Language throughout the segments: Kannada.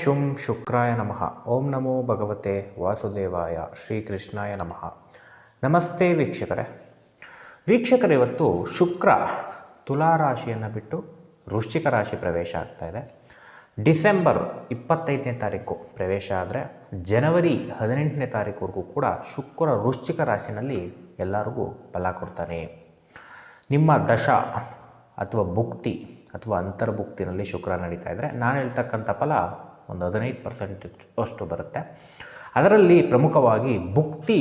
ಶುಂ ಶುಕ್ರಾಯ ನಮಃ. ಓಂ ನಮೋ ಭಗವತೆ ವಾಸುದೇವಾಯ. ಶ್ರೀಕೃಷ್ಣಾಯ ನಮಃ. ನಮಸ್ತೆ ವೀಕ್ಷಕರೇ. ಇವತ್ತು ಶುಕ್ರ ತುಲಾರಾಶಿಯನ್ನು ಬಿಟ್ಟು ವೃಶ್ಚಿಕ ರಾಶಿ ಪ್ರವೇಶ ಆಗ್ತಾ ಇದೆ. ಡಿಸೆಂಬರ್ 25ನೇ ತಾರೀಕು ಪ್ರವೇಶ ಆದರೆ ಜನವರಿ 18ನೇ ತಾರೀಕುವರೆಗೂ ಕೂಡ ಶುಕ್ರ ವೃಶ್ಚಿಕ ರಾಶಿನಲ್ಲಿ ಎಲ್ಲರಿಗೂ ಫಲ ಕೊಡ್ತಾನೆ. ನಿಮ್ಮ ದಶ ಅಥವಾ ಭುಕ್ತಿ ಅಥವಾ ಅಂತರ್ಭುಕ್ತಿನಲ್ಲಿ ಶುಕ್ರ ನಡೀತಾ ಇದ್ದರೆ ನಾನು ಹೇಳ್ತಕ್ಕಂಥ ಫಲ ಒಂದು 15% ಅಷ್ಟು ಬರುತ್ತೆ. ಅದರಲ್ಲಿ ಪ್ರಮುಖವಾಗಿ ಭುಕ್ತಿ,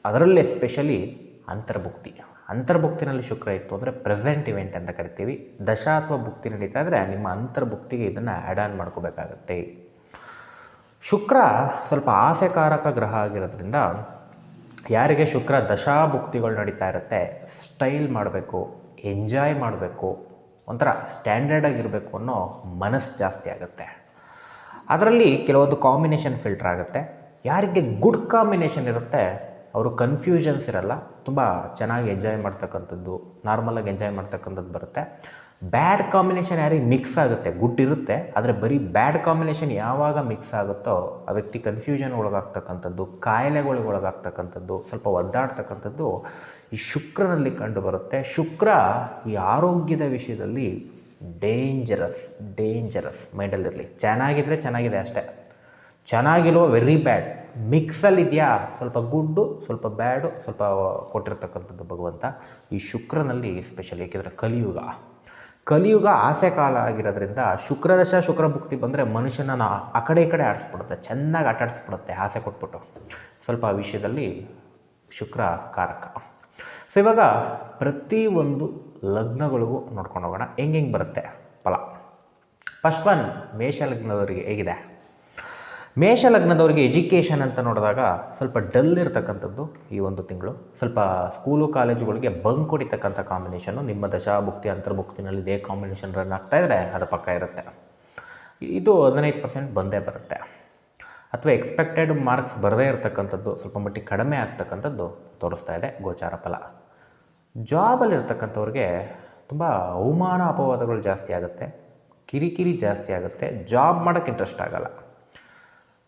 ಅದರಲ್ಲೇ ಎಸ್ಪೆಷಲಿ ಅಂತರ್ಭುಕ್ತಿನಲ್ಲಿ ಶುಕ್ರ ಇತ್ತು ಅಂದರೆ ಪ್ರೆಸೆಂಟ್ ಇವೆಂಟ್ ಅಂತ ಕರಿತೀವಿ. ದಶ ಅಥವಾ ಭುಕ್ತಿ ನಡೀತಾ ಇದ್ದರೆ ನಿಮ್ಮ ಅಂತರ್ಭುಕ್ತಿಗೆ ಇದನ್ನು ಆ್ಯಡ್ ಆನ್ ಮಾಡ್ಕೋಬೇಕಾಗತ್ತೆ. ಶುಕ್ರ ಸ್ವಲ್ಪ ಆಸೆಕಾರಕ ಗ್ರಹ ಆಗಿರೋದ್ರಿಂದ ಯಾರಿಗೆ ಶುಕ್ರ ದಶಾಭುಕ್ತಿಗಳು ನಡೀತಾ ಇರುತ್ತೆ, ಸ್ಟೈಲ್ ಮಾಡಬೇಕು, ಎಂಜಾಯ್ ಮಾಡಬೇಕು, ಒಂಥರ ಸ್ಟ್ಯಾಂಡರ್ಡ್ ಆಗಿರಬೇಕು ಅನ್ನೋ ಮನಸ್ಸು ಜಾಸ್ತಿ ಆಗುತ್ತೆ. ಅದರಲ್ಲಿ ಕೆಲವೊಂದು ಕಾಂಬಿನೇಷನ್ ಫಿಲ್ಟರ್ ಆಗುತ್ತೆ. ಯಾರಿಗೆ ಗುಡ್ ಕಾಂಬಿನೇಷನ್ ಇರುತ್ತೆ ಅವರು ಕನ್ಫ್ಯೂಷನ್ಸ್ ಇರಲ್ಲ, ತುಂಬ ಚೆನ್ನಾಗಿ ಎಂಜಾಯ್ ಮಾಡ್ತಕ್ಕಂಥದ್ದು, ನಾರ್ಮಲಾಗಿ ಎಂಜಾಯ್ ಮಾಡ್ತಕ್ಕಂಥದ್ದು ಬರುತ್ತೆ. ಬ್ಯಾಡ್ ಕಾಂಬಿನೇಷನ್ ಯಾರಿಗೆ ಮಿಕ್ಸ್ ಆಗುತ್ತೆ, ಗುಡ್ ಇರುತ್ತೆ ಆದರೆ ಬರೀ ಬ್ಯಾಡ್ ಕಾಂಬಿನೇಷನ್ ಯಾವಾಗ ಮಿಕ್ಸ್ ಆಗುತ್ತೋ ಆ ವ್ಯಕ್ತಿ ಕನ್ಫ್ಯೂಷನ್ ಒಳಗಾಗ್ತಕ್ಕಂಥದ್ದು, ಕಾಯಿಲೆಗಳಿಗೆ ಒಳಗಾಗ್ತಕ್ಕಂಥದ್ದು, ಸ್ವಲ್ಪ ಒದ್ದಾಡ್ತಕ್ಕಂಥದ್ದು ಈ ಶುಕ್ರನಲ್ಲಿ ಕಂಡು ಬರುತ್ತೆ. ಶುಕ್ರ ಈ ಆರೋಗ್ಯದ ವಿಷಯದಲ್ಲಿ ಡೇಂಜರಸ್ ಮೈಂಡಲ್ಲಿರಲಿ. ಚೆನ್ನಾಗಿದ್ದರೆ ಚೆನ್ನಾಗಿದೆ ಅಷ್ಟೇ, ಚೆನ್ನಾಗಿಲ್ವ ವೆರಿ ಬ್ಯಾಡ್, ಮಿಕ್ಸಲ್ಲಿದೆಯಾ ಸ್ವಲ್ಪ ಗುಡ್ಡು ಸ್ವಲ್ಪ ಬ್ಯಾಡು ಸ್ವಲ್ಪ ಕೊಟ್ಟಿರ್ತಕ್ಕಂಥದ್ದು ಭಗವಂತ ಈ ಶುಕ್ರನಲ್ಲಿ ಸ್ಪೆಷಲ್. ಏಕೆಂದರೆ ಕಲಿಯುಗ ಆಸೆ ಕಾಲ ಆಗಿರೋದ್ರಿಂದ ಶುಕ್ರದಶ ಶುಕ್ರಭುಕ್ತಿ ಬಂದರೆ ಮನುಷ್ಯನ ಆ ಕಡೆ ಈ ಕಡೆ ಆಡಿಸ್ಬಿಡುತ್ತೆ, ಚೆನ್ನಾಗಿ ಆಟಾಡಿಸ್ಬಿಡುತ್ತೆ ಆಸೆ ಕೊಟ್ಬಿಟ್ಟು. ಸ್ವಲ್ಪ ಆ ವಿಷಯದಲ್ಲಿ ಶುಕ್ರ ಕಾರಕ. ಸೊ ಇವಾಗ ಪ್ರತಿಯೊಂದು ಲಗ್ನಗಳಿಗೂ ನೋಡ್ಕೊಂಡು ಹೋಗೋಣ ಹೆಂಗೆ ಬರುತ್ತೆ ಫಲ. ಫಸ್ಟ್ ಒನ್ ಮೇಷ ಲಗ್ನದವರಿಗೆ ಹೇಗಿದೆ. ಮೇಷ ಲಗ್ನದವರಿಗೆ ಎಜುಕೇಷನ್ ಅಂತ ನೋಡಿದಾಗ ಸ್ವಲ್ಪ ಡಲ್ ಇರತಕ್ಕಂಥದ್ದು ಈ ಒಂದು ತಿಂಗಳು. ಸ್ವಲ್ಪ ಸ್ಕೂಲು ಕಾಲೇಜುಗಳಿಗೆ ಬಂಕ್ ಹೊಡಿತಕ್ಕಂಥ ಕಾಂಬಿನೇಷನ್ನು ನಿಮ್ಮ ದಶಾಭುಕ್ತಿ ಅಂತರ್ಭುಕ್ತಿನಲ್ಲಿ ಇದೇ ಕಾಂಬಿನೇಷನ್ ರನ್ ಆಗ್ತಾಯಿದ್ರೆ ಅದು ಪಕ್ಕ ಇರುತ್ತೆ. ಇದು 15% ಬಂದೇ ಬರುತ್ತೆ. ಅಥವಾ ಎಕ್ಸ್ಪೆಕ್ಟೆಡ್ ಮಾರ್ಕ್ಸ್ ಬರದೇ ಇರತಕ್ಕಂಥದ್ದು, ಸ್ವಲ್ಪ ಮಟ್ಟಿಗೆ ಕಡಿಮೆ ಆಗ್ತಕ್ಕಂಥದ್ದು ತೋರಿಸ್ತಾ ಇದೆ ಗೋಚಾರ ಫಲ. ಜಾಬಲ್ಲಿರ್ತಕ್ಕಂಥವ್ರಿಗೆ ತುಂಬ ಅವಮಾನ ಅಪವಾದಗಳು ಜಾಸ್ತಿ ಆಗುತ್ತೆ, ಕಿರಿಕಿರಿ ಜಾಸ್ತಿ ಆಗುತ್ತೆ, ಜಾಬ್ ಮಾಡೋಕ್ಕೆ ಇಂಟ್ರೆಸ್ಟ್ ಆಗಲ್ಲ.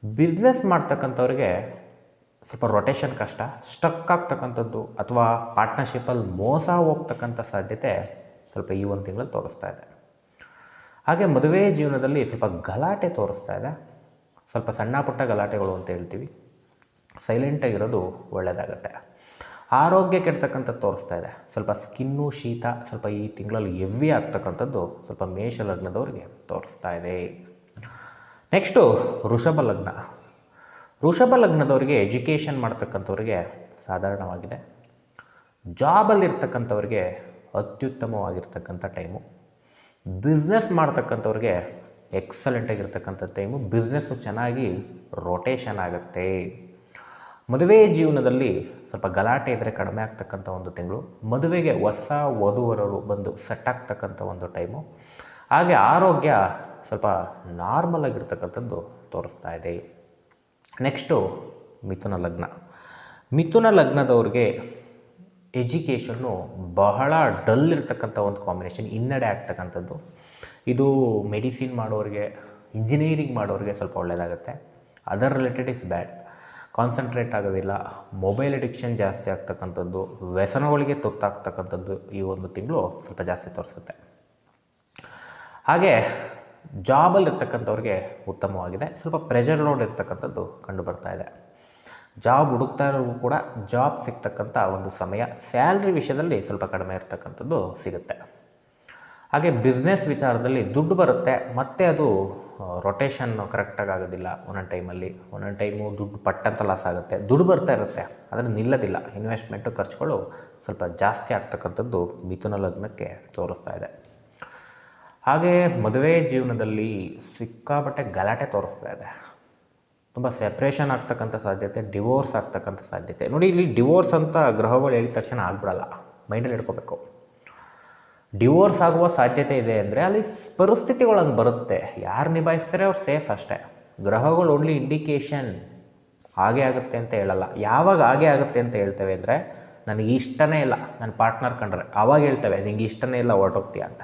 ಬಿಸ್ನೆಸ್ ಮಾಡ್ತಕ್ಕಂಥವ್ರಿಗೆ ಸ್ವಲ್ಪ ರೊಟೇಷನ್ ಕಷ್ಟ, ಸ್ಟಕ್ ಆಗ್ತಕ್ಕಂಥದ್ದು ಅಥವಾ ಪಾರ್ಟ್ನರ್ಶಿಪ್ಪಲ್ಲಿ ಮೋಸ ಹೋಗ್ತಕ್ಕಂಥ ಸಾಧ್ಯತೆ ಸ್ವಲ್ಪ ಈ ಒಂದು ತಿಂಗಳಲ್ಲಿ ತೋರಿಸ್ತಾ ಇದೆ. ಹಾಗೆ ಮದುವೆ ಜೀವನದಲ್ಲಿ ಸ್ವಲ್ಪ ಗಲಾಟೆ ತೋರಿಸ್ತಾ ಇದೆ. ಸ್ವಲ್ಪ ಸಣ್ಣ ಪುಟ್ಟ ಗಲಾಟೆಗಳು ಅಂತ ಹೇಳ್ತೀವಿ, ಸೈಲೆಂಟಾಗಿರೋದು ಒಳ್ಳೆಯದಾಗತ್ತೆ. ಆರೋಗ್ಯ ಕೆಡ್ತಕ್ಕಂಥದ್ದು ತೋರಿಸ್ತಾ ಇದೆ. ಸ್ವಲ್ಪ ಸ್ಕಿನ್ನು ಶೀತ ಸ್ವಲ್ಪ ಈ ತಿಂಗಳಲ್ಲಿ ಹೆವಿ ಆಗ್ತಕ್ಕಂಥದ್ದು ಸ್ವಲ್ಪ ಮೇಷ ಲಗ್ನದವ್ರಿಗೆ ತೋರಿಸ್ತಾ ಇದೆ. ನೆಕ್ಸ್ಟು ವೃಷಭ ಲಗ್ನದವರಿಗೆ ಎಜುಕೇಷನ್ ಮಾಡ್ತಕ್ಕಂಥವ್ರಿಗೆ ಸಾಧಾರಣವಾಗಿದೆ. ಜಾಬಲ್ಲಿರ್ತಕ್ಕಂಥವ್ರಿಗೆ ಅತ್ಯುತ್ತಮವಾಗಿರ್ತಕ್ಕಂಥ ಟೈಮು. ಬಿಸ್ನೆಸ್ ಮಾಡ್ತಕ್ಕಂಥವ್ರಿಗೆ ಎಕ್ಸಲೆಂಟಾಗಿರ್ತಕ್ಕಂಥ ಟೈಮು. ಬಿಸ್ನೆಸ್ಸು ಚೆನ್ನಾಗಿ ರೊಟೇಷನ್ ಆಗುತ್ತೆ. ಮದುವೆ ಜೀವನದಲ್ಲಿ ಸ್ವಲ್ಪ ಗಲಾಟೆ ಇದ್ದರೆ ಕಡಿಮೆ ಆಗ್ತಕ್ಕಂಥ ಒಂದು ತಿಂಗಳು. ಮದುವೆಗೆ ಹೊಸ ವಧುವರರು ಬಂದು ಸೆಟ್ ಆಗ್ತಕ್ಕಂಥ ಒಂದು ಟೈಮು. ಹಾಗೆ ಆರೋಗ್ಯ ಸ್ವಲ್ಪ ನಾರ್ಮಲ್ ಆಗಿರ್ತಕ್ಕಂಥದ್ದು ತೋರಿಸ್ತಾ ಇದೆ. ನೆಕ್ಸ್ಟು ಮಿಥುನ ಲಗ್ನದವ್ರಿಗೆ ಎಜುಕೇಷನ್ನು ಬಹಳ ಡಲ್ ಇರ್ತಕ್ಕಂಥ ಒಂದು ಕಾಂಬಿನೇಷನ್, ಹಿನ್ನಡೆ ಆಗ್ತಕ್ಕಂಥದ್ದು. ಇದು ಮೆಡಿಸಿನ್ ಮಾಡೋರಿಗೆ, ಇಂಜಿನಿಯರಿಂಗ್ ಮಾಡೋರಿಗೆ ಸ್ವಲ್ಪ ಒಳ್ಳೆಯದಾಗುತ್ತೆ. Other related is bad. Concentrate ಆಗೋದಿಲ್ಲ, ಮೊಬೈಲ್ ಅಡಿಕ್ಷನ್ ಜಾಸ್ತಿ ಆಗ್ತಕ್ಕಂಥದ್ದು, ವ್ಯಸನಗಳಿಗೆ ತುತ್ತಾಗ್ತಕ್ಕಂಥದ್ದು ಈ ಒಂದು ತಿಂಗಳು ಸ್ವಲ್ಪ ಜಾಸ್ತಿ ತೋರಿಸುತ್ತೆ. ಹಾಗೆ ಜಾಬಲ್ಲಿರ್ತಕ್ಕಂಥವ್ರಿಗೆ ಉತ್ತಮವಾಗಿದೆ. ಸ್ವಲ್ಪ ಪ್ರೆಷರ್ ಲೋಡ್ ಇರ್ತಕ್ಕಂಥದ್ದು ಕಂಡು ಬರ್ತಾ ಇದೆ. ಜಾಬ್ ಹುಡುಕ್ತಾ ಇರೋರು ಕೂಡ ಜಾಬ್ ಸಿಗ್ತಕ್ಕಂಥ ಒಂದು ಸಮಯ. ಸ್ಯಾಲ್ರಿ ವಿಷಯದಲ್ಲಿ ಸ್ವಲ್ಪ ಕಡಿಮೆ ಇರ್ತಕ್ಕಂಥದ್ದು ಸಿಗುತ್ತೆ. ಹಾಗೆ ಬಿಸ್ನೆಸ್ ವಿಚಾರದಲ್ಲಿ ದುಡ್ಡು ಬರುತ್ತೆ, ಮತ್ತು ಅದು ರೊಟೇಷನ್ ಕರೆಕ್ಟಾಗಿ ಆಗೋದಿಲ್ಲ. ಒಂದೊಂದು ಟೈಮು ದುಡ್ಡು ಪಟ್ಟಂತ ಲಾಸ್ ಆಗುತ್ತೆ. ದುಡ್ಡು ಬರ್ತಾ ಇರುತ್ತೆ ಆದರೆ ನಿಲ್ಲೋದಿಲ್ಲ. ಇನ್ವೆಸ್ಟ್ಮೆಂಟು ಖರ್ಚುಗಳು ಸ್ವಲ್ಪ ಜಾಸ್ತಿ ಆಗ್ತಕ್ಕಂಥದ್ದು ಮಿಥುನ ಲಗ್ನಕ್ಕೆ ತೋರಿಸ್ತಾ ಇದೆ. ಹಾಗೆ ಮದುವೆ ಜೀವನದಲ್ಲಿ ಸಿಕ್ಕಾಪಟ್ಟೆ ಗಲಾಟೆ ತೋರಿಸ್ತಾ ಇದೆ. ತುಂಬ ಸೆಪ್ರೇಷನ್ ಆಗ್ತಕ್ಕಂಥ ಸಾಧ್ಯತೆ, ಡಿವೋರ್ಸ್ ಆಗ್ತಕ್ಕಂಥ ಸಾಧ್ಯತೆ. ನೋಡಿ, ಇಲ್ಲಿ ಡಿವೋರ್ಸ್ ಅಂತ ಗ್ರಹಗಳು ಹೇಳಿದ ತಕ್ಷಣ ಆಗ್ಬಿಡಲ್ಲ, ಮೈಂಡಲ್ಲಿ ಇಟ್ಕೋಬೇಕು. ಡಿವೋರ್ಸ್ ಆಗುವ ಸಾಧ್ಯತೆ ಇದೆ ಅಂದರೆ ಅಲ್ಲಿ ಪರಿಸ್ಥಿತಿಗಳಂಗೆ ಬರುತ್ತೆ. ಯಾರು ನಿಭಾಯಿಸ್ತಾರೆ ಅವ್ರು ಸೇಫ್ ಅಷ್ಟೇ. ಗ್ರಹಗಳು ಓನ್ಲಿ ಇಂಡಿಕೇಶನ್, ಹಾಗೆ ಆಗುತ್ತೆ ಅಂತ ಹೇಳಲ್ಲ. ಯಾವಾಗ ಹಾಗೆ ಆಗುತ್ತೆ ಅಂತ ಹೇಳ್ತೇವೆ ಅಂದರೆ ನನಗೆ ಇಷ್ಟನೇ ಇಲ್ಲ ನನ್ನ ಪಾರ್ಟ್ನರ್ ಕಂಡ್ರೆ, ಆವಾಗ ಹೇಳ್ತೇವೆ ನಿಂಗೆ ಇಷ್ಟನೇ ಇಲ್ಲ ಹೊರಟೋಗ್ತೀಯ ಅಂತ.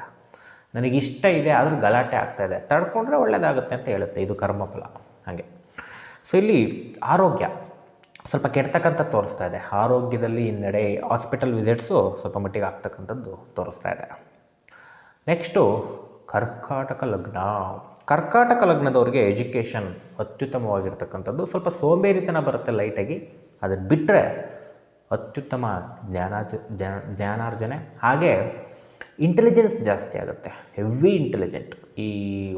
ನನಗಿಷ್ಟ ಇದೆ ಆದರೂ ಗಲಾಟೆ ಆಗ್ತಾಯಿದೆ, ತಡ್ಕೊಂಡ್ರೆ ಒಳ್ಳೆಯದಾಗುತ್ತೆ ಅಂತ ಹೇಳುತ್ತೆ. ಇದು ಕರ್ಮಫಲ. ಹಾಗೆ ಸೊ ಇಲ್ಲಿ ಆರೋಗ್ಯ ಸ್ವಲ್ಪ ಕೆಡ್ತಕ್ಕಂಥ ತೋರಿಸ್ತಾ ಇದೆ. ಆರೋಗ್ಯದಲ್ಲಿ ಹಿನ್ನಡೆ, ಹಾಸ್ಪಿಟಲ್ ವಿಸಿಟ್ಸು ಸ್ವಲ್ಪ ಮಟ್ಟಿಗೆ ಆಗ್ತಕ್ಕಂಥದ್ದು ತೋರಿಸ್ತಾ ಇದೆ. ನೆಕ್ಸ್ಟು ಕರ್ಕಾಟಕ ಲಗ್ನ. ಕರ್ಕಾಟಕ ಲಗ್ನದವ್ರಿಗೆ ಎಜುಕೇಷನ್ ಅತ್ಯುತ್ತಮವಾಗಿರ್ತಕ್ಕಂಥದ್ದು. ಸ್ವಲ್ಪ ಸೋಂಬೇರಿತನ ಬರುತ್ತೆ ಲೈಟಾಗಿ, ಅದನ್ನು ಬಿಟ್ಟರೆ ಅತ್ಯುತ್ತಮ ಜ್ಞಾನಾರ್ಜನೆ. ಹಾಗೆ ಇಂಟೆಲಿಜೆನ್ಸ್ ಜಾಸ್ತಿ ಆಗುತ್ತೆ, ಹೆವಿ ಇಂಟೆಲಿಜೆಂಟ್. ಈ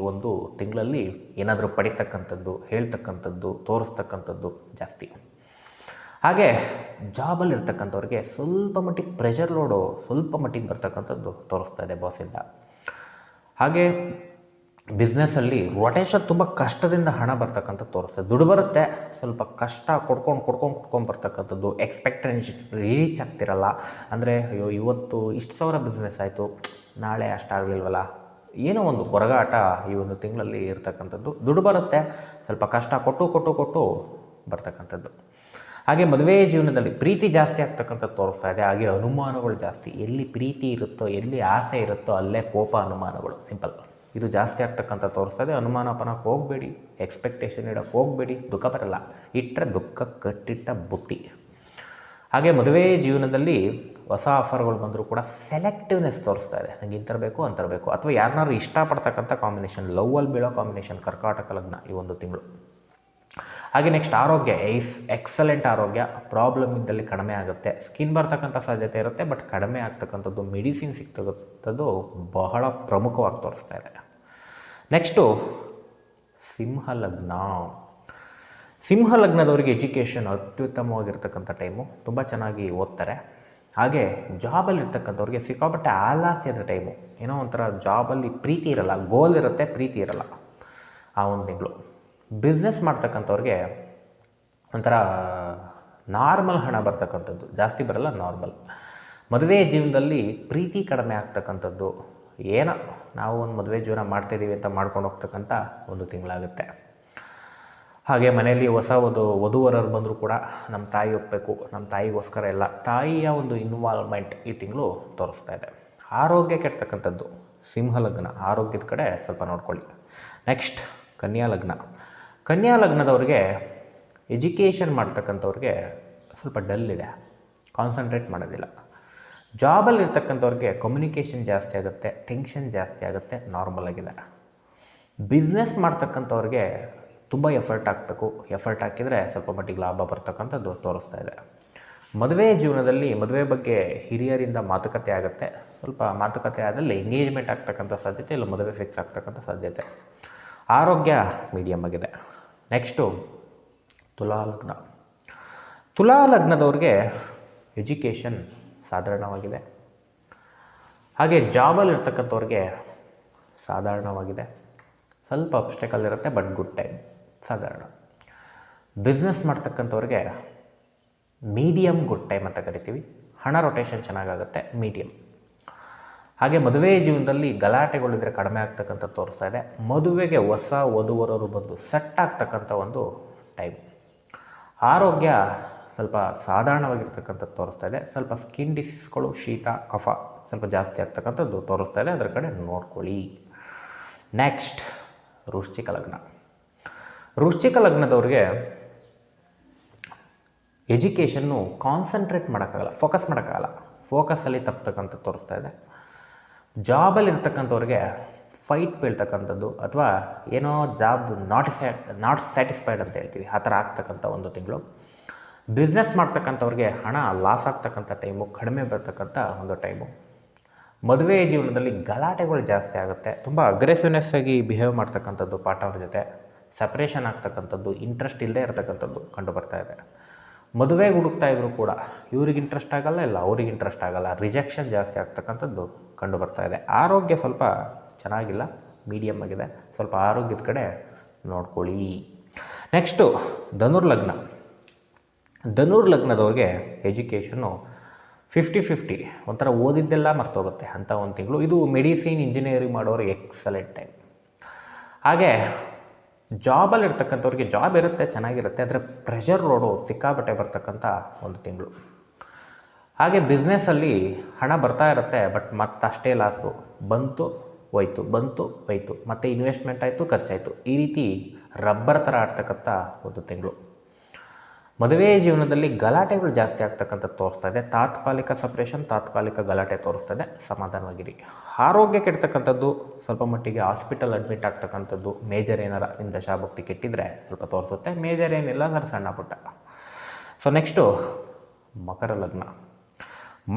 ಒಂದು ತಿಂಗಳಲ್ಲಿ ಏನಾದರೂ ಪಡಿತಕ್ಕಂಥದ್ದು, ಹೇಳ್ತಕ್ಕಂಥದ್ದು, ತೋರಿಸ್ತಕ್ಕಂಥದ್ದು ಜಾಸ್ತಿ. ಹಾಗೆ ಜಾಬಲ್ಲಿ ಇರ್ತಕ್ಕಂಥವ್ರಿಗೆ ಸ್ವಲ್ಪ ಮಟ್ಟಿಗೆ ಪ್ರೆಷರ್ ಲೋಡು ಸ್ವಲ್ಪ ಮಟ್ಟಿಗೆ ಬರ್ತಕ್ಕಂಥದ್ದು ತೋರಿಸ್ತಾ ಇದೆ ಬಾಸಿಂದ. ಹಾಗೆ ಬಿಸ್ನೆಸ್ಸಲ್ಲಿ ರೊಟೇಷನ್ ತುಂಬ ಕಷ್ಟದಿಂದ ಹಣ ಬರ್ತಕ್ಕಂಥದ್ದು ತೋರಿಸ್ತದೆ. ದುಡ್ಡು ಬರುತ್ತೆ, ಸ್ವಲ್ಪ ಕಷ್ಟ ಕೊಡ್ಕೊಂಡು ಬರ್ತಕ್ಕಂಥದ್ದು. ಎಕ್ಸ್ಪೆಕ್ಟೇಷನ್ ರೀಚ್ ಆಗ್ತಿರಲ್ಲ. ಅಂದರೆ ಅಯ್ಯೋ ಇವತ್ತು ಇಷ್ಟು ಸಾವಿರ ಬಿಸ್ನೆಸ್ ಆಯಿತು, ನಾಳೆ ಅಷ್ಟಾಗಲಿಲ್ವಲ್ಲ, ಏನೋ ಒಂದು ಕೊರಗಾಟ ಈ ಒಂದು ತಿಂಗಳಲ್ಲಿ ಇರ್ತಕ್ಕಂಥದ್ದು. ದುಡ್ಡು ಬರುತ್ತೆ, ಸ್ವಲ್ಪ ಕಷ್ಟ ಕೊಟ್ಟು ಬರ್ತಕ್ಕಂಥದ್ದು. ಹಾಗೆ ಮದುವೆ ಜೀವನದಲ್ಲಿ ಪ್ರೀತಿ ಜಾಸ್ತಿ ಆಗ್ತಕ್ಕಂಥದ್ದು ತೋರಿಸ್ತಾ ಇದೆ. ಹಾಗೆ ಅನುಮಾನಗಳು ಜಾಸ್ತಿ. ಎಲ್ಲಿ ಪ್ರೀತಿ ಇರುತ್ತೋ, ಎಲ್ಲಿ ಆಸೆ ಇರುತ್ತೋ ಅಲ್ಲೇ ಕೋಪ, ಅನುಮಾನಗಳು. ಸಿಂಪಲ್. ಇದು ಜಾಸ್ತಿ ಆಗ್ತಕ್ಕಂಥ ತೋರಿಸ್ತಾ ಇದೆ. ಅನುಮಾನಪನಕ್ಕೆ ಹೋಗಬೇಡಿ, ಎಕ್ಸ್ಪೆಕ್ಟೇಷನ್ ಇಡೋಕ್ಕೆ ಹೋಗಬೇಡಿ, ದುಃಖ ಬರಲ್ಲ. ಇಟ್ಟರೆ ದುಃಖ ಕಟ್ಟಿಟ್ಟ ಬುತ್ತಿ. ಹಾಗೆ ಮದುವೆ ಜೀವನದಲ್ಲಿ ಹೊಸ ಆಫರ್ಗಳು ಬಂದರೂ ಕೂಡ ಸೆಲೆಕ್ಟಿವ್ನೆಸ್ ತೋರಿಸ್ತಾ ಇದೆ. ನನಗೆ ಇಂತರಬೇಕು ಅಂತರಬೇಕು, ಅಥವಾ ಯಾರನ್ನಾರು ಇಷ್ಟಪಡ್ತಕ್ಕಂಥ ಕಾಂಬಿನೇಷನ್, ಲವ್ವಲ್ಲಿ ಬೀಳೋ ಕಾಂಬಿನೇಷನ್ ಕರ್ಕಾಟಕ ಲಗ್ನ ಈ ಒಂದು ತಿಂಗಳು. ಹಾಗೆ ನೆಕ್ಸ್ಟ್ ಆರೋಗ್ಯ ಎಕ್ಸಲೆಂಟ್ ಆರೋಗ್ಯ. ಪ್ರಾಬ್ಲಮ್ ಇದ್ದಲ್ಲಿ ಕಡಿಮೆ ಆಗುತ್ತೆ. ಸ್ಕಿನ್ ಬರ್ತಕ್ಕಂಥ ಸಾಧ್ಯತೆ ಇರುತ್ತೆ, ಬಟ್ ಕಡಿಮೆ ಆಗ್ತಕ್ಕಂಥದ್ದು, ಮೆಡಿಸಿನ್ ಸಿಗ್ತಕ್ಕಂಥದ್ದು ಬಹಳ ಪ್ರಮುಖವಾಗಿ ತೋರಿಸ್ತಾ ಇದೆ. ನೆಕ್ಸ್ಟು ಸಿಂಹಲಗ್ನ. ಸಿಂಹಲಗ್ನದವರಿಗೆ ಎಜುಕೇಷನ್ ಅತ್ಯುತ್ತಮವಾಗಿರ್ತಕ್ಕಂಥ ಟೈಮು, ತುಂಬ ಚೆನ್ನಾಗಿ ಓದ್ತಾರೆ. ಹಾಗೆ ಜಾಬಲ್ಲಿ ಇರ್ತಕ್ಕಂಥವ್ರಿಗೆ ಸಿಕ್ಕಾಪಟ್ಟೆ ಆಲಸ್ಯದ ಟೈಮು. ಏನೋ ಒಂಥರ ಜಾಬಲ್ಲಿ ಪ್ರೀತಿ ಇರಲ್ಲ, ಗೋಲ್ ಇರುತ್ತೆ, ಪ್ರೀತಿ ಇರಲ್ಲ ಆ ಒಂದು ತಿಂಗಳು. ಬಿಸ್ನೆಸ್ ಮಾಡ್ತಕ್ಕಂಥವ್ರಿಗೆ ಒಂಥರ ನಾರ್ಮಲ್ ಹಣ ಬರ್ತಕ್ಕಂಥದ್ದು, ಜಾಸ್ತಿ ಬರಲ್ಲ, ನಾರ್ಮಲ್. ಮದುವೆ ಜೀವನದಲ್ಲಿ ಪ್ರೀತಿ ಕಡಿಮೆ ಆಗ್ತಕ್ಕಂಥದ್ದು, ಏನೋ ನಾವು ಒಂದು ಮದುವೆ ಜೀವನ ಮಾಡ್ತಾಯಿದ್ದೀವಿ ಅಂತ ಮಾಡ್ಕೊಂಡು ಹೋಗ್ತಕ್ಕಂಥ ಒಂದು ತಿಂಗಳಾಗುತ್ತೆ. ಹಾಗೆ ಮನೆಯಲ್ಲಿ ಹೊಸ ವಧುವರರು ಬಂದರೂ ಕೂಡ ನಮ್ಮ ತಾಯಿ ಒಪ್ಪಬೇಕು, ನಮ್ಮ ತಾಯಿಗೋಸ್ಕರ ಎಲ್ಲ, ತಾಯಿಯ ಒಂದು ಇನ್ವಾಲ್ವ್ಮೆಂಟ್ ಈ ತಿಂಗಳು ತೋರಿಸ್ತಾ ಇದೆ. ಆರೋಗ್ಯ ಕೆಡ್ತಕ್ಕಂಥದ್ದು ಸಿಂಹಲಗ್ನ, ಆರೋಗ್ಯದ ಕಡೆ ಸ್ವಲ್ಪ ನೋಡ್ಕೊಳ್ಳಿ. ನೆಕ್ಸ್ಟ್ ಕನ್ಯಾ ಲಗ್ನ. ಕನ್ಯಾ ಲಗ್ನದವ್ರಿಗೆ ಎಜುಕೇಷನ್ ಮಾಡ್ತಕ್ಕಂಥವ್ರಿಗೆ ಸ್ವಲ್ಪ ಡಲ್ ಇದೆ, ಕಾನ್ಸಂಟ್ರೇಟ್ ಮಾಡೋದಿಲ್ಲ. ಜಾಬಲ್ಲಿ ಇರ್ತಕ್ಕಂಥವ್ರಿಗೆ ಕಮ್ಯುನಿಕೇಷನ್ ಜಾಸ್ತಿ ಆಗುತ್ತೆ, ಟೆನ್ಷನ್ ಜಾಸ್ತಿ ಆಗುತ್ತೆ, ನಾರ್ಮಲ್ ಆಗಿದೆ. ಬಿಸ್ನೆಸ್ ಮಾಡ್ತಕ್ಕಂಥವ್ರಿಗೆ ತುಂಬ ಎಫರ್ಟ್ ಹಾಕಬೇಕು, ಎಫರ್ಟ್ ಹಾಕಿದರೆ ಸ್ವಲ್ಪ ಮಟ್ಟಿಗೆ ಲಾಭ ಬರ್ತಕ್ಕಂಥದ್ದು ತೋರಿಸ್ತಾ ಇದೆ. ಮದುವೆ ಜೀವನದಲ್ಲಿ ಮದುವೆ ಬಗ್ಗೆ ಹಿರಿಯರಿಂದ ಮಾತುಕತೆ ಆಗುತ್ತೆ. ಸ್ವಲ್ಪ ಮಾತುಕತೆ ಆದಲ್ಲಿ ಎಂಗೇಜ್ಮೆಂಟ್ ಆಗ್ತಕ್ಕಂಥ ಸಾಧ್ಯತೆ, ಇಲ್ಲ ಮದುವೆ ಫಿಕ್ಸ್ ಆಗ್ತಕ್ಕಂಥ ಸಾಧ್ಯತೆ. ಆರೋಗ್ಯ ಮೀಡಿಯಮ್ ಆಗಿದೆ. ನೆಕ್ಸ್ಟು ತುಲಾಲಗ್ನ. ತುಲಾಲಗ್ನದವ್ರಿಗೆ ಎಜುಕೇಷನ್ ಸಾಧಾರಣವಾಗಿದೆ. ಹಾಗೆ ಜಾಬಲ್ಲಿ ಇರ್ತಕ್ಕಂಥವ್ರಿಗೆ ಸಾಧಾರಣವಾಗಿದೆ. ಸ್ವಲ್ಪ ಅಬ್ಸ್ಟೆಕಲ್ ಇರುತ್ತೆ, ಬಟ್ ಗುಡ್ ಟೈಮ್, ಸಾಧಾರಣ. ಬಿಸ್ನೆಸ್ ಮಾಡ್ತಕ್ಕಂಥವ್ರಿಗೆ ಮೀಡಿಯಮ್ ಗುಡ್ ಟೈಮ್ ಅಂತ ಕರಿತೀವಿ. ಹಣ ರೊಟೇಷನ್ ಚೆನ್ನಾಗಾಗುತ್ತೆ, ಮೀಡಿಯಮ್. ಹಾಗೆ ಮದುವೆ ಜೀವನದಲ್ಲಿ ಗಲಾಟೆಗಳಿದ್ರೆ ಕಡಿಮೆ ಆಗ್ತಕ್ಕಂಥ ತೋರಿಸ್ತಾ ಇದೆ. ಮದುವೆಗೆ ಹೊಸ ವಧುವರರು ಬಂದು ಸೆಟ್ ಆಗ್ತಕ್ಕಂಥ ಒಂದು ಟೈಮ್. ಆರೋಗ್ಯ ಸ್ವಲ್ಪ ಸಾಧಾರಣವಾಗಿರ್ತಕ್ಕಂಥದ್ದು ತೋರಿಸ್ತಾ ಇದೆ. ಸ್ವಲ್ಪ ಸ್ಕಿನ್ ಡಿಸೀಸ್ಗಳು, ಶೀತ, ಕಫ ಸ್ವಲ್ಪ ಜಾಸ್ತಿ ಆಗ್ತಕ್ಕಂಥದ್ದು ತೋರಿಸ್ತಾ ಇದೆ, ಅದರ ಕಡೆ ನೋಡ್ಕೊಳ್ಳಿ. ನೆಕ್ಸ್ಟ್ ವೃಶ್ಚಿಕ ಲಗ್ನ. ವೃಶ್ಚಿಕ ಲಗ್ನದವ್ರಿಗೆ ಎಜುಕೇಷನ್ನು ಕಾನ್ಸಂಟ್ರೇಟ್ ಮಾಡೋಕ್ಕಾಗಲ್ಲ, ಫೋಕಸ್ ಮಾಡೋಕ್ಕಾಗಲ್ಲ, ಫೋಕಸಲ್ಲಿ ತಪ್ಪತಕ್ಕಂಥದ್ದು ತೋರಿಸ್ತಾ ಇದೆ. ಜಾಬಲ್ಲಿ ಇರ್ತಕ್ಕಂಥವ್ರಿಗೆ ಫೈಟ್ ಬೀಳ್ತಕ್ಕಂಥದ್ದು, ಅಥವಾ ಏನೋ ಜಾಬ್ ನಾಟ್ ಸ್ಯಾಟಿಸ್ಫೈಡ್ ಅಂತ ಹೇಳ್ತೀವಿ, ಆ ಥರ ಆಗ್ತಕ್ಕಂಥ ಒಂದು ತಿಂಗಳು. ಬಿಸ್ನೆಸ್ ಮಾಡ್ತಕ್ಕಂಥವ್ರಿಗೆ ಹಣ ಲಾಸ್ ಆಗ್ತಕ್ಕಂಥ ಟೈಮು, ಕಡಿಮೆ ಬರ್ತಕ್ಕಂಥ ಒಂದು ಟೈಮು. ಮದುವೆ ಜೀವನದಲ್ಲಿ ಗಲಾಟೆಗಳು ಜಾಸ್ತಿ ಆಗುತ್ತೆ, ತುಂಬ ಅಗ್ರೆಸಿವ್ನೆಸ್ ಆಗಿ ಬಿಹೇವ್ ಮಾಡ್ತಕ್ಕಂಥದ್ದು ಪಾರ್ಟ್ನರ್ ಜೊತೆ, ಸಪ್ರೇಷನ್ ಆಗ್ತಕ್ಕಂಥದ್ದು, ಇಂಟ್ರೆಸ್ಟ್ ಇಲ್ಲದೆ ಇರತಕ್ಕಂಥದ್ದು ಕಂಡು ಬರ್ತಾ ಇದೆ. ಮದುವೆಗೆ ಹುಡುಕ್ತಾ ಇದ್ರು ಕೂಡ ಇವ್ರಿಗೆ ಇಂಟ್ರೆಸ್ಟ್ ಆಗಲ್ಲ, ಇಲ್ಲ ಅವ್ರಿಗೆ ಇಂಟ್ರೆಸ್ಟ್ ಆಗಲ್ಲ, ರಿಜೆಕ್ಷನ್ ಜಾಸ್ತಿ ಆಗ್ತಕ್ಕಂಥದ್ದು ಕಂಡು ಬರ್ತಾ ಇದೆ. ಆರೋಗ್ಯ ಸ್ವಲ್ಪ ಚೆನ್ನಾಗಿಲ್ಲ, ಮೀಡಿಯಮ್ ಆಗಿದೆ, ಸ್ವಲ್ಪ ಆರೋಗ್ಯದ ಕಡೆ ನೋಡ್ಕೊಳ್ಳಿ. ನೆಕ್ಸ್ಟು ಧನುರ್ಲಗ್ನ. ಧನುರ್ಲಗ್ನದವ್ರಿಗೆ ಎಜುಕೇಷನ್ನು 50-50, ಒಂಥರ ಓದಿದ್ದೆಲ್ಲ ಮರ್ತೋಗುತ್ತೆ ಅಂಥ ಒಂದು ತಿಂಗಳು. ಇದು ಮೆಡಿಸಿನ್, ಇಂಜಿನಿಯರಿಂಗ್ ಮಾಡೋರಿಗೆ ಎಕ್ಸಲೆಂಟ್ ಟೈಮ್. ಹಾಗೆ ಜಾಬಲ್ಲಿ ಇರ್ತಕ್ಕಂಥವ್ರಿಗೆ ಜಾಬ್ ಇರುತ್ತೆ, ಚೆನ್ನಾಗಿರುತ್ತೆ, ಆದರೆ ಪ್ರೆಷರ್ ಲೋಡು ಸಿಕ್ಕಾಬಟ್ಟೆ ಬರ್ತಕ್ಕಂಥ ಒಂದು ತಿಂಗಳು. ಹಾಗೆ ಬಿಸ್ನೆಸ್ಸಲ್ಲಿ ಹಣ ಬರ್ತಾ ಇರುತ್ತೆ, ಬಟ್ ಮತ್ತಷ್ಟೇ ಲಾಸು ಬಂತು, ಹೋಯ್ತು, ಬಂತು ಹೋಯ್ತು, ಮತ್ತು ಇನ್ವೆಸ್ಟ್ಮೆಂಟ್ ಆಯಿತು, ಖರ್ಚಾಯಿತು. ಈ ರೀತಿ ರಬ್ಬರ್ ಥರ ಆಡ್ತಕ್ಕಂಥ ಒಂದು ತಿಂಗಳು. ಮದುವೆ ಜೀವನದಲ್ಲಿ ಗಲಾಟೆಗಳು ಜಾಸ್ತಿ ಆಗ್ತಕ್ಕಂಥದ್ದು ತೋರಿಸ್ತಾ ಇದೆ. ತಾತ್ಕಾಲಿಕ ಸಪ್ರೇಷನ್, ತಾತ್ಕಾಲಿಕ ಗಲಾಟೆ ತೋರಿಸ್ತಾ ಇದೆ. ಸಮಾಧಾನವಾಗಿರಿ. ಆರೋಗ್ಯ ಕೆಡ್ತಕ್ಕಂಥದ್ದು, ಸ್ವಲ್ಪ ಮಟ್ಟಿಗೆ ಹಾಸ್ಪಿಟಲ್ ಅಡ್ಮಿಟ್ ಆಗ್ತಕ್ಕಂಥದ್ದು, ಮೇಜರ್ ಏನಾರ ನಿಮ್ಮ ದಶಾಭಕ್ತಿ ಕೆಟ್ಟಿದ್ರೆ ಸ್ವಲ್ಪ ತೋರಿಸುತ್ತೆ. ಮೇಜರ್ ಏನಿಲ್ಲ ಅಂದರೆ ಸಣ್ಣ ಪುಟ್ಟ. ಸೊ ನೆಕ್ಸ್ಟು ಮಕರ ಲಗ್ನ.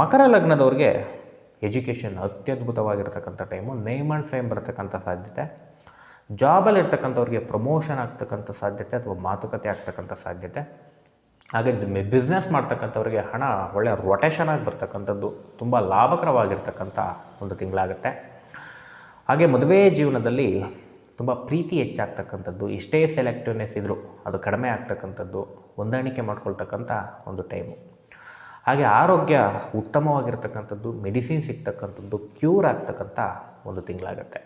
ಮಕರ ಲಗ್ನದವ್ರಿಗೆ ಎಜುಕೇಷನ್ ಅತ್ಯದ್ಭುತವಾಗಿರ್ತಕ್ಕಂಥ ಟೈಮು. ನೇಮ್ ಆ್ಯಂಡ್ ಫೇಮ್ ಬರ್ತಕ್ಕಂಥ ಸಾಧ್ಯತೆ. ಜಾಬಲ್ಲಿ ಇರ್ತಕ್ಕಂಥವ್ರಿಗೆ ಪ್ರಮೋಷನ್ ಆಗ್ತಕ್ಕಂಥ ಸಾಧ್ಯತೆ ಅಥವಾ ಮಾತುಕತೆ ಆಗ್ತಕ್ಕಂಥ ಸಾಧ್ಯತೆ. ಹಾಗೆ ಬಿಸ್ನೆಸ್ ಮಾಡ್ತಕ್ಕಂಥವ್ರಿಗೆ ಹಣ ಒಳ್ಳೆಯ ರೊಟೇಷನ್ ಆಗಿ ಬರ್ತಕ್ಕಂಥದ್ದು, ತುಂಬ ಲಾಭಕರವಾಗಿರ್ತಕ್ಕಂಥ ಒಂದು ತಿಂಗಳಾಗುತ್ತೆ. ಹಾಗೆ ಮದುವೆ ಜೀವನದಲ್ಲಿ ತುಂಬ ಪ್ರೀತಿ ಹೆಚ್ಚಾಗ್ತಕ್ಕಂಥದ್ದು, ಎಷ್ಟೇ ಸೆಲೆಕ್ಟಿವ್ನೆಸ್ ಇದ್ದರೂ ಅದು ಕಡಿಮೆ ಆಗ್ತಕ್ಕಂಥದ್ದು, ಹೊಂದಾಣಿಕೆ ಮಾಡ್ಕೊಳ್ತಕ್ಕಂಥ ಒಂದು ಟೈಮು. ಹಾಗೆ ಆರೋಗ್ಯ ಉತ್ತಮವಾಗಿರ್ತಕ್ಕಂಥದ್ದು, ಮೆಡಿಸಿನ್ ಸಿಗ್ತಕ್ಕಂಥದ್ದು, ಕ್ಯೂರ್ ಆಗ್ತಕ್ಕಂಥ ಒಂದು ತಿಂಗಳಾಗುತ್ತೆ.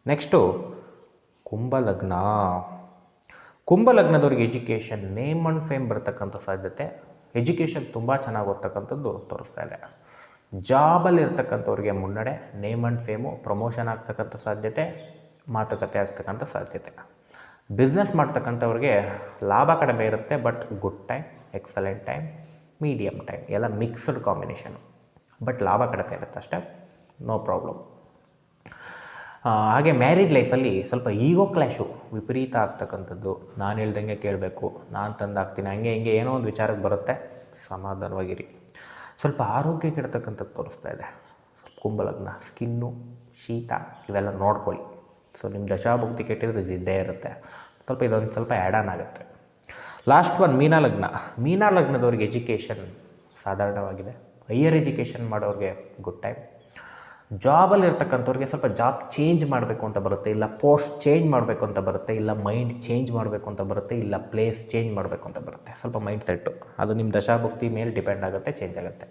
ನೆಕ್ಸ್ಟು ಕುಂಭಲಗ್ನ. ಕುಂಭಲಗ್ನದವ್ರಿಗೆ ಎಜುಕೇಷನ್, ನೇಮ್ ಆ್ಯಂಡ್ ಫೇಮ್ ಬರ್ತಕ್ಕಂಥ ಸಾಧ್ಯತೆ. ಎಜುಕೇಷನ್ ತುಂಬ ಚೆನ್ನಾಗಿ ಓದ್ತಕ್ಕಂಥದ್ದು ತೋರಿಸ್ತಾ ಇದೆ. ಜಾಬಲ್ಲಿ ಇರ್ತಕ್ಕಂಥವ್ರಿಗೆ ಮುನ್ನಡೆ, ನೇಮ್ ಆ್ಯಂಡ್ ಫೇಮು, ಪ್ರಮೋಷನ್ ಆಗ್ತಕ್ಕಂಥ ಸಾಧ್ಯತೆ, ಮಾತುಕತೆ ಆಗ್ತಕ್ಕಂಥ ಸಾಧ್ಯತೆ. ಬಿಸ್ನೆಸ್ ಮಾಡ್ತಕ್ಕಂಥವ್ರಿಗೆ ಲಾಭ ಕಡಿಮೆ ಇರುತ್ತೆ, but good time, excellent time, medium time, ಎಲ್ಲ ಮಿಕ್ಸ್ಡ್ ಕಾಂಬಿನೇಷನು, ಬಟ್ ಲಾಭ ಕಡಿಮೆ ಇರುತ್ತೆ ಅಷ್ಟೇ, ನೋ ಪ್ರಾಬ್ಲಮ್. ಹಾಗೆ ಮ್ಯಾರಿಡ್ ಲೈಫಲ್ಲಿ ಸ್ವಲ್ಪ ಈಗೋ ಕ್ಲ್ಯಾಶು ವಿಪರೀತ ಆಗ್ತಕ್ಕಂಥದ್ದು, ನಾನು ಹೇಳ್ದಂಗೆ ಕೇಳಬೇಕು, ನಾನು ತಂದಾಗ್ತೀನಿ, ಹಂಗೆ ಹಿಂಗೆ ಏನೋ ಒಂದು ವಿಚಾರಕ್ಕೆ ಬರುತ್ತೆ. ಸಮಾಧಾನವಾಗಿರಿ. ಸ್ವಲ್ಪ ಆರೋಗ್ಯ ಕೆಡ್ತಕ್ಕಂಥದ್ದು ತೋರಿಸ್ತಾ ಇದೆ. ಸ್ವಲ್ಪ ಕುಂಭಲಗ್ನ, ಸ್ಕಿನ್ನು, ಶೀತ ಇವೆಲ್ಲ ನೋಡ್ಕೊಳ್ಳಿ. ಸೊ ನಿಮ್ಮ ದಶಾಭುಕ್ತಿ ಕೆಟ್ಟಿದ್ರೆ ಇದು ಇದ್ದೇ ಇರುತ್ತೆ. ಸ್ವಲ್ಪ ಇದೊಂದು ಸ್ವಲ್ಪ ಆ್ಯಡ್ ಆನ್ ಆಗುತ್ತೆ. ಲಾಸ್ಟ್ ಒನ್ ಮೀನಲಗ್ನ. ಮೀನಲಗ್ನದವ್ರಿಗೆ ಎಜುಕೇಷನ್ ಸಾಧಾರಣವಾಗಿದೆ. ಹೈಯರ್ ಎಜುಕೇಷನ್ ಮಾಡೋರಿಗೆ ಗುಡ್ ಟೈಮ್. ಜಾಬಲ್ಲಿ ಇರ್ತಕ್ಕಂಥವ್ರಿಗೆ ಸ್ವಲ್ಪ ಜಾಬ್ ಚೇಂಜ್ ಮಾಡಬೇಕು ಅಂತ ಬರುತ್ತೆ, ಇಲ್ಲ ಪೋಸ್ಟ್ ಚೇಂಜ್ ಮಾಡಬೇಕು ಅಂತ ಬರುತ್ತೆ, ಇಲ್ಲ ಮೈಂಡ್ ಚೇಂಜ್ ಮಾಡಬೇಕು ಅಂತ ಬರುತ್ತೆ, ಇಲ್ಲ ಪ್ಲೇಸ್ ಚೇಂಜ್ ಮಾಡಬೇಕು ಅಂತ ಬರುತ್ತೆ. ಸ್ವಲ್ಪ ಮೈಂಡ್ ಸೆಟ್ಟು ಅದು ನಿಮ್ಮ ದಶಾಭುಕ್ತಿ ಮೇಲೆ ಡಿಪೆಂಡ್ ಆಗುತ್ತೆ, ಚೇಂಜ್ ಆಗುತ್ತೆ.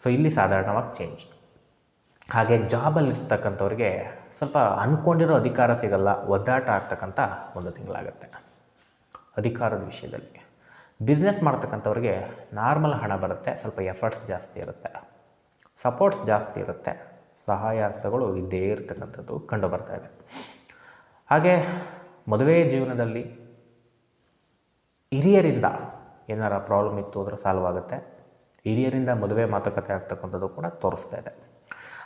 ಸೊ ಇಲ್ಲಿ ಸಾಧಾರಣವಾಗಿ ಚೇಂಜ್. ಹಾಗೆ ಜಾಬಲ್ಲಿ ಇರ್ತಕ್ಕಂಥವ್ರಿಗೆ ಸ್ವಲ್ಪ ಅಂದ್ಕೊಂಡಿರೋ ಅಧಿಕಾರ ಸಿಗಲ್ಲ, ಒದ್ದಾಟ ಆಗ್ತಕ್ಕಂಥ ಒಂದು ತಿಂಗಳಾಗುತ್ತೆ ಅಧಿಕಾರದ ವಿಷಯದಲ್ಲಿ. ಬಿಸ್ನೆಸ್ ಮಾಡ್ತಕ್ಕಂಥವ್ರಿಗೆ ನಾರ್ಮಲ್ ಹಣ ಬರುತ್ತೆ, ಸ್ವಲ್ಪ ಎಫರ್ಟ್ಸ್ ಜಾಸ್ತಿ ಇರುತ್ತೆ, ಸಪೋರ್ಟ್ಸ್ ಜಾಸ್ತಿ ಇರುತ್ತೆ, ಸಹಾಯ ಹಸ್ತಗಳು ಇದ್ದೇ ಇರತಕ್ಕಂಥದ್ದು ಕಂಡು ಬರ್ತಾ ಇದೆ. ಹಾಗೆ ಮದುವೆ ಜೀವನದಲ್ಲಿ ಹಿರಿಯರಿಂದ ಏನಾರ ಪ್ರಾಬ್ಲಮ್ ಇತ್ತು ಅಂದರೆ ಸಾಲ್ವ್ ಆಗುತ್ತೆ. ಹಿರಿಯರಿಂದ ಮದುವೆ ಮಾತುಕತೆ ಆಗ್ತಕ್ಕಂಥದ್ದು ಕೂಡ ತೋರಿಸ್ತಾ ಇದೆ.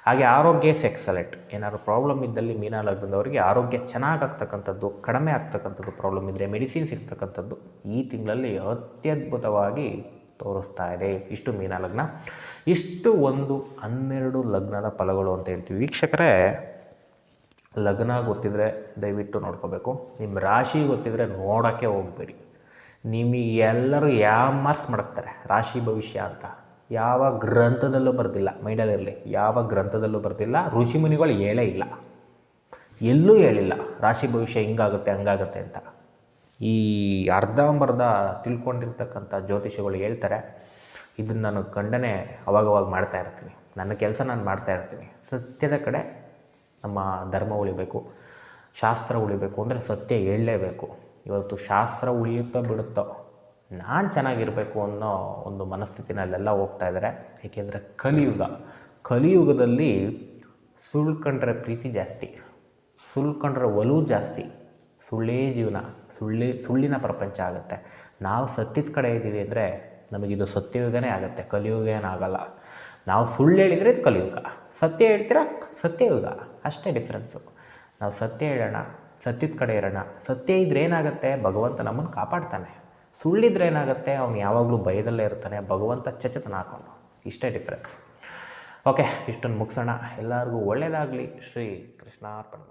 ಹಾಗೆ ಆರೋಗ್ಯ ಎಕ್ಸಲೆಂಟ್. ಏನಾದ್ರು ಪ್ರಾಬ್ಲಮ್ ಇದ್ದಲ್ಲಿ ಮೀನಲಗ್ನದವರಿಗೆ ಆರೋಗ್ಯ ಚೆನ್ನಾಗಾಗ್ತಕ್ಕಂಥದ್ದು, ಕಡಿಮೆ ಆಗ್ತಕ್ಕಂಥದ್ದು, ಪ್ರಾಬ್ಲಮ್ ಇದ್ದರೆ ಮೆಡಿಸಿನ್ ಸಿಗ್ತಕ್ಕಂಥದ್ದು ಈ ತಿಂಗಳಲ್ಲಿ ಅತ್ಯದ್ಭುತವಾಗಿ ತೋರಿಸ್ತಾ ಇದೆ. ಇಷ್ಟು ಮೀನಲಗ್ನ. ಇಷ್ಟು ಒಂದು 12 ಲಗ್ನದ ಫಲಗಳು ಅಂತ ಹೇಳ್ತೀವಿ. ವೀಕ್ಷಕರೇ, ಲಗ್ನ ಗೊತ್ತಿದ್ದರೆ ದಯವಿಟ್ಟು ನೋಡ್ಕೋಬೇಕು. ನಿಮ್ಮ ರಾಶಿ ಗೊತ್ತಿದ್ದರೆ ನೋಡೋಕ್ಕೆ ಹೋಗಬೇಡಿ. ನಿಮಗೆ ಎಲ್ಲರೂ ಯಾಮಾರ್ಸ್ ಮಾಡ್ತಾರೆ ರಾಶಿ ಭವಿಷ್ಯ ಅಂತ. ಯಾವ ಗ್ರಂಥದಲ್ಲೂ ಬರ್ದಿಲ್ಲ, ಮೈಂಡಲ್ಲಿರಲಿ, ಯಾವ ಗ್ರಂಥದಲ್ಲೂ ಬರ್ದಿಲ್ಲ. ಋಷಿಮುನಿಗಳು ಹೇಳೇ ಇಲ್ಲ, ಎಲ್ಲೂ ಹೇಳಿಲ್ಲ ರಾಶಿ ಭವಿಷ್ಯ ಹಿಂಗಾಗುತ್ತೆ ಹಂಗಾಗುತ್ತೆ ಅಂತ. ಈ ಅರ್ಧಂಬರ್ಧ ತಿಳ್ಕೊಂಡಿರ್ತಕ್ಕಂಥ ಜ್ಯೋತಿಷಿಗಳು ಹೇಳ್ತಾರೆ. ಇದನ್ನು ನಾನು ಖಂಡನೆ ಅವಾಗವಾಗ ಮಾಡ್ತಾ ಇರ್ತೀನಿ. ನನ್ನ ಕೆಲಸ ನಾನು ಮಾಡ್ತಾ ಇರ್ತೀನಿ. ಸತ್ಯದ ಕಡೆ ನಮ್ಮ ಧರ್ಮ ಉಳಿಬೇಕು, ಶಾಸ್ತ್ರ ಉಳಿಬೇಕು ಅಂದರೆ ಸತ್ಯ ಹೇಳಲೇಬೇಕು. ಇವತ್ತು ಶಾಸ್ತ್ರ ಉಳಿಯುತ್ತೋ ಬಿಡುತ್ತೋ, ನಾನು ಚೆನ್ನಾಗಿರಬೇಕು ಅನ್ನೋ ಒಂದು ಮನಸ್ಥಿತಿನಲ್ಲೆಲ್ಲ ಹೋಗ್ತಾ ಇದ್ದಾರೆ. ಏಕೆಂದರೆ ಕಲಿಯುಗದಲ್ಲಿ ಸುಳ್ಳು ಕಂಡ್ರೆ ಪ್ರೀತಿ ಜಾಸ್ತಿ, ಸುಳ್ಳು ಕಂಡ್ರೆ ಒಲವು ಜಾಸ್ತಿ, ಸುಳ್ಳೇ ಜೀವನ, ಸುಳ್ಳಿನ ಪ್ರಪಂಚ ಆಗುತ್ತೆ. ನಾವು ಸತ್ಯದ ಕಡೆ ಇದ್ದೀವಿ ಅಂದರೆ ನಮಗಿದು ಸತ್ಯಯುಗನೇ ಆಗುತ್ತೆ, ಕಲಿಯುಗ ಏನಾಗಲ್ಲ. ನಾವು ಸುಳ್ಳು ಹೇಳಿದರೆ ಇದು ಕಲಿಯುಗ, ಸತ್ಯ ಹೇಳ್ತೀರ ಸತ್ಯಯುಗ, ಅಷ್ಟೇ ಡಿಫ್ರೆನ್ಸು. ನಾವು ಸತ್ಯ ಹೇಳೋಣ, ಸತ್ಯದ ಕಡೆ ಇರೋಣ. ಸತ್ಯ ಇದ್ರೆ ಏನಾಗುತ್ತೆ, ಭಗವಂತ ನಮ್ಮನ್ನು ಕಾಪಾಡ್ತಾನೆ. ಸುಳ್ಳಿದ್ರೆ ಏನಾಗುತ್ತೆ, ಅವನು ಯಾವಾಗಲೂ ಭಯದಲ್ಲೇ ಇರ್ತಾನೆ, ಭಗವಂತ ಚಚತನ ಹಾಕೊಂಡು. ಇಷ್ಟೇ ಡಿಫ್ರೆನ್ಸ್. ಓಕೆ, ಇಷ್ಟನ್ನು ಮುಗಿಸೋಣ. ಎಲ್ಲರಿಗೂ ಒಳ್ಳೆಯದಾಗಲಿ. ಶ್ರೀ ಕೃಷ್ಣಾರ್ಪಣ.